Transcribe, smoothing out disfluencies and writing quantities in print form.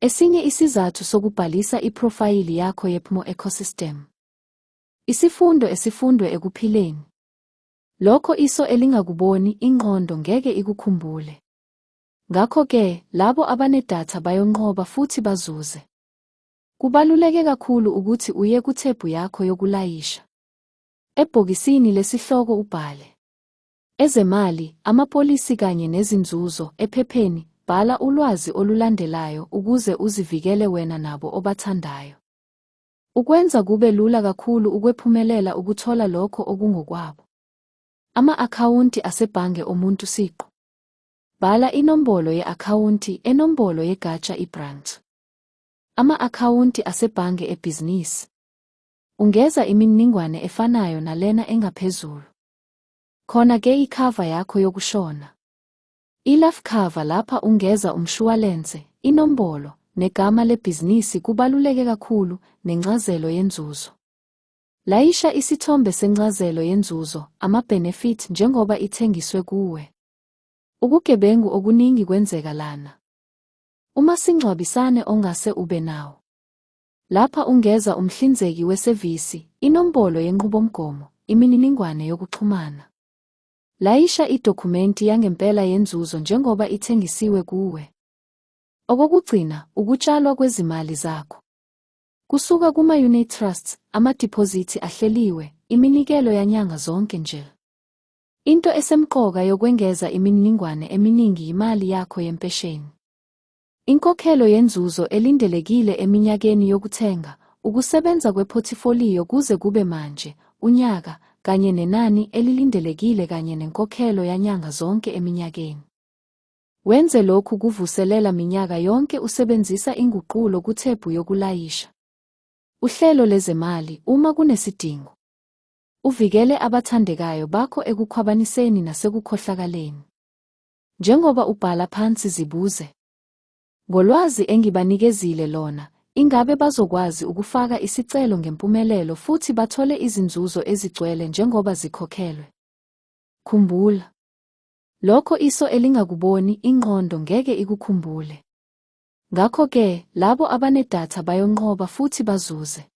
Esinye isizathu sokubhalisa iphrofayili yakho yePMO ecosystem. Isifundo esifundwe ekuphileni. Lokho iso elingakuboni ingqondo ngeke ikukhumbule. Ngakho-ke, labo abanedatha bayonqoba futhi bazuze. Kubaluleke kakhulu ukuthi uye kuthebhu yakho yokulayisha. Ebhokisini lesihloko ubhale ezemali, amapolisi kanye nezinzuzo. Ephepheni, bhala ulwazi olulandelayo ukuze uzivikele wena nabo obathandayo. Ukwenza kube lula kakhulu ukwephumelela ukuthola lokho okungokwabo. Ama-akhawunti asebhange omuntu siqu. Bhala inombolo ye-akhawunti, enombolo yegatsha ibranch. Ama-akhawunti asebhange ebhizinisi. Ungeza imininingwane efanayo nalena engaphezulu. Khona-ke ikhava yakho yokushona. I-life cover lapha ungeza umshwalense, inombolo, negama lebhizinisi kubaluleke kakhulu, nencazelo yenzuzo. Layisha isithombe sencazelo yenzuzo, ama-benefit njengoba ithengiswe kuwe. Ubugebengu okuningi kwenzeka lana. Umasingcwabisane ongase ube nawo. Lapha ungeza umhlinzeki wesevisi, inombolo yenqubomgomo, imininingwane yokuxhumana. Layisha idokhumenti yangempela yenzuzo njengoba ithengisiwe kuwe. Okokugcina, ukutshalwa kwezimali zakho. Kusuka kuma-unit trusts, amadiphozithi ahleliwe, iminikelo yanyanga zonke nje. Into esemqoka yokwengeza imininingwane eminingi yimali yakho yempesheni. Inkokhelo yenzuzo elindelekile eminyakeni yokuthenga, ukusebenza kwephothifoliyo kuze kube manje, unyaka, kanye nenani elilindelekile kanye nenkokhelo yanyanga zonke eminyakeni. Wenze lokhu kuvuselela minyaka yonke usebenzisa inguqulo kuthebhu yokulayisha. Uhlelo lezemali uma kunesidingo. Uvikele abathandekayo bakho ekukhwabaniseni nasekukhohlakaleni. Njengoba ubhala phansi zibuze. Ngolwazi engibanikezile lona, ingabe bazokwazi ukufaka isicelo ngempumelelo futhi bathole izinzuzo ezigcwele njengoba zikhokhelwe. Khumbula. Lokho iso elingakuboni ingqondo ngeke ikukhumbule. Ngakho-ke, labo abanedatha bayonqoba futhi bazuze.